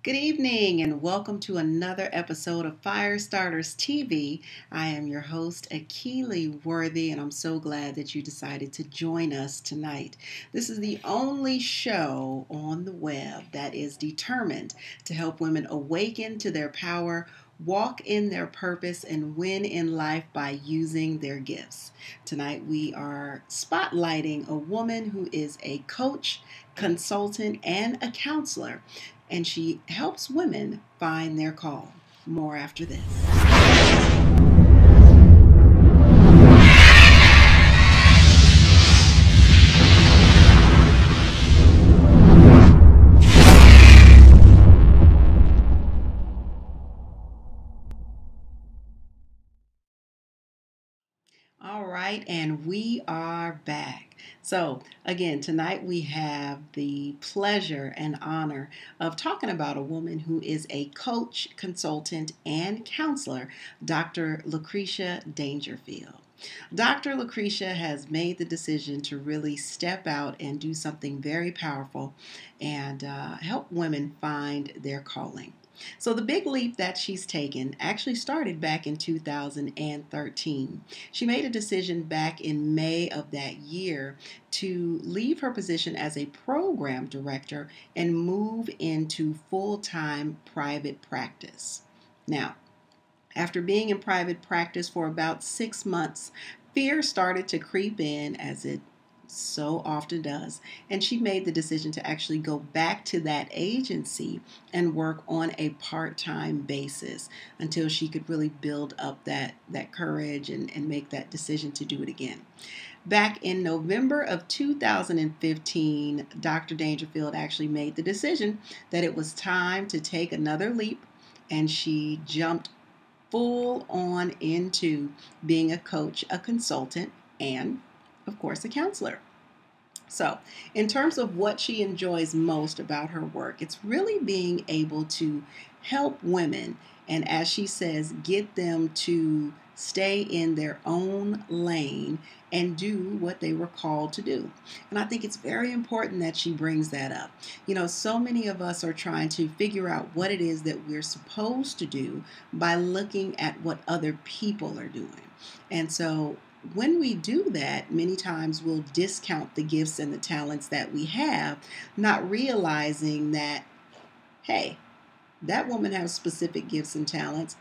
Good evening and welcome to another episode of StartHers TV. I am your host, Akili Worthy, and I'm so glad that you decided to join us tonight. This is the only show on the web that is determined to help women awaken to their power, walk in their purpose, and win in life by using their gifts. Tonight we are spotlighting a woman who is a coach, consultant, and a counselor, and she helps women find their call. More after this. All right, and we are back. So, again, tonight we have the pleasure and honor of talking about a woman who is a coach, consultant, and counselor, Dr. Lacrecia Dangerfield. Dr. Lacrecia has made the decision to really step out and do something very powerful and help women find their calling. So, the big leap that she's taken actually started back in 2013. She made a decision back in May of that year to leave her position as a program director and move into full-time private practice. Now, after being in private practice for about 6 months, fear started to creep in, as it so often does, and she made the decision to actually go back to that agency and work on a part-time basis until she could really build up that courage and make that decision to do it again. Back in November of 2015, Dr. Dangerfield actually made the decision that it was time to take another leap, and she jumped full on into being a coach, a consultant, and of course, a counselor. So, in terms of what she enjoys most about her work, it's really being able to help women and, as she says, get them to stay in their own lane and do what they were called to do. And I think it's very important that she brings that up. You know, so many of us are trying to figure out what it is that we're supposed to do by looking at what other people are doing. And so when we do that, many times we'll discount the gifts and the talents that we have, not realizing that, hey, that woman has specific gifts and talents.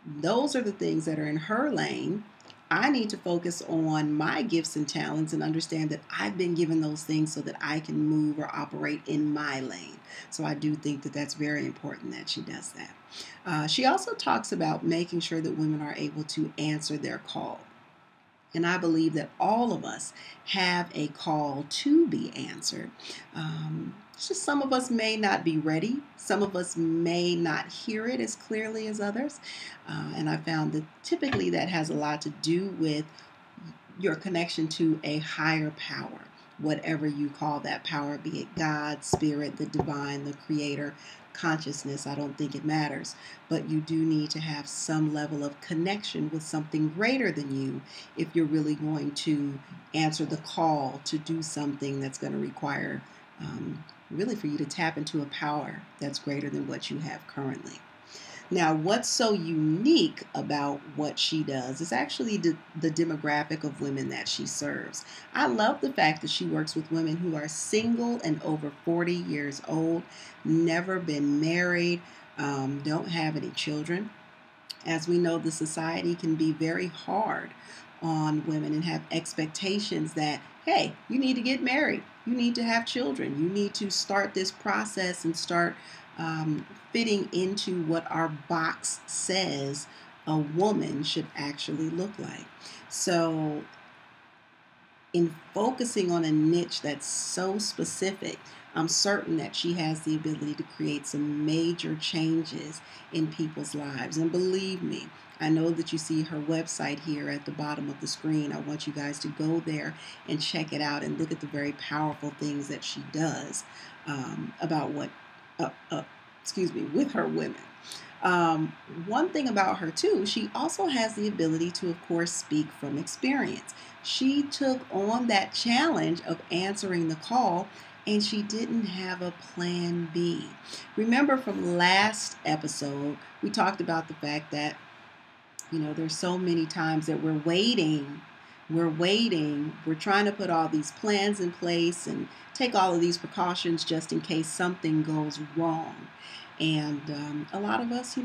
Those are the things that are in her lane. I need to focus on my gifts and talents and understand that I've been given those things so that I can move or operate in my lane. So I do think that that's very important that she does that. She also talks about making sure that women are able to answer their call. And I believe that all of us have a call to be answered. It's just some of us may not be ready. Some of us may not hear it as clearly as others. And I found that typically that has a lot to do with your connection to a higher power, whatever you call that power, be it God, spirit, the divine, the creator, consciousness. I don't think it matters, but you do need to have some level of connection with something greater than you if you're really going to answer the call to do something that's going to require really for you to tap into a power that's greater than what you have currently. Now, what's so unique about what she does is actually the demographic of women that she serves. I love the fact that she works with women who are single and over 40 years old, never been married, don't have any children. As we know, the society can be very hard on women and have expectations that, hey, you need to get married, you need to have children, you need to start this process and start fitting into what our box says a woman should actually look like. So, in focusing on a niche that's so specific, I'm certain that she has the ability to create some major changes in people's lives. And believe me, I know that you see her website here at the bottom of the screen. I want you guys to go there and check it out and look at the very powerful things that she does about what with her women. One thing about her too, she also has the ability to, of course, speak from experience. She took on that challenge of answering the call and she didn't have a plan B. Remember from last episode, we talked about the fact that, there's so many times that we're trying to put all these plans in place and take all of these precautions just in case something goes wrong. And a lot of us,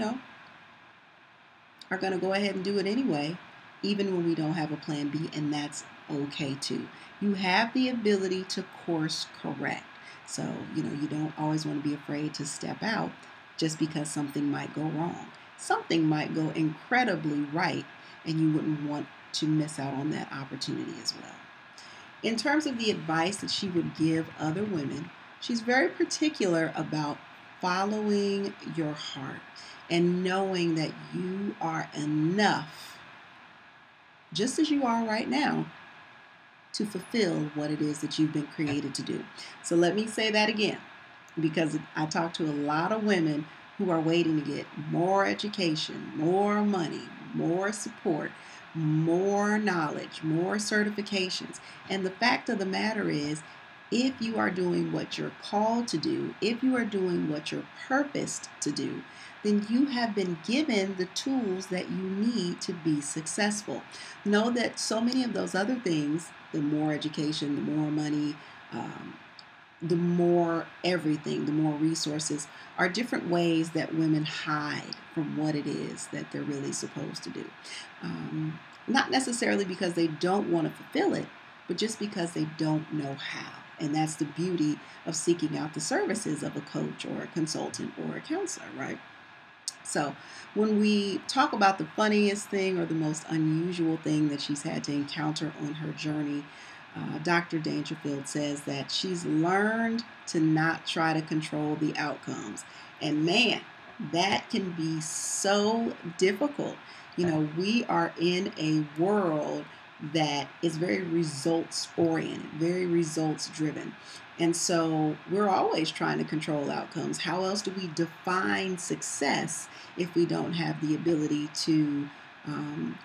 are going to go ahead and do it anyway, even when we don't have a plan B, and that's okay too. You have the ability to course correct. So, you don't always want to be afraid to step out just because something might go wrong. Something might go incredibly right, and you wouldn't want to miss out on that opportunity as well. In terms of the advice that she would give other women, she's very particular about following your heart and knowing that you are enough, just as you are right now, to fulfill what it is that you've been created to do. So let me say that again, because I talk to a lot of women who are waiting to get more education, more money, more support, more knowledge, more certifications. And the fact of the matter is, if you are doing what you're called to do, if you are doing what you're purposed to do, then you have been given the tools that you need to be successful. Know that so many of those other things, the more education, the more money, the more everything, the more resources, are different ways that women hide from what it is that they're really supposed to do. Not necessarily because they don't want to fulfill it, but just because they don't know how. And that's the beauty of seeking out the services of a coach or a consultant or a counselor, right? So when we talk about the funniest thing or the most unusual thing that she's had to encounter on her journey, Dr. Dangerfield says that she's learned to not try to control the outcomes. And man, that can be so difficult. We are in a world that is very results oriented, very results driven. And so we're always trying to control outcomes. How else do we define success if we don't have the ability to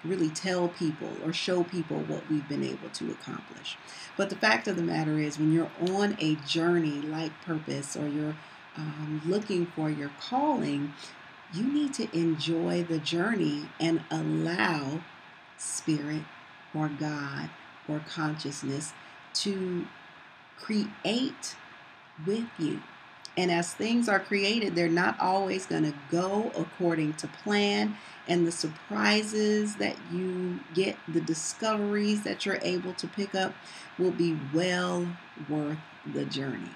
really tell people or show people what we've been able to accomplish? But the fact of the matter is, when you're on a journey like purpose, or you're looking for your calling, you need to enjoy the journey and allow spirit or God or consciousness to create with you. And as things are created, they're not always going to go according to plan. And the surprises that you get, the discoveries that you're able to pick up, will be well worth the journey.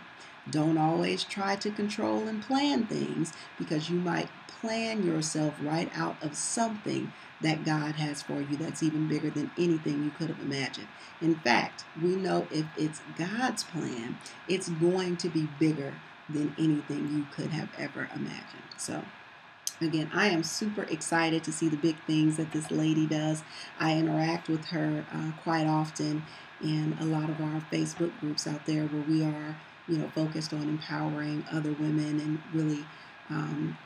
Don't always try to control and plan things, because you might plan yourself right out of something that God has for you that's even bigger than anything you could have imagined. In fact, we know if it's God's plan, it's going to be bigger than anything you could have ever imagined. So again, I am super excited to see the big things that this lady does. I interact with her quite often in a lot of our Facebook groups out there, where we are, focused on empowering other women and really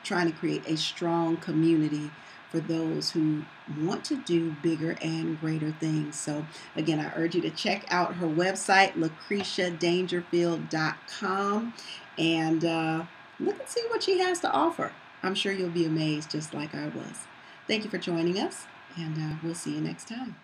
trying to create a strong community for those who want to do bigger and greater things. So again, I urge you to check out her website, LacreciaDangerfield.com, and look and see what she has to offer. I'm sure you'll be amazed, just like I was. Thank you for joining us, and we'll see you next time.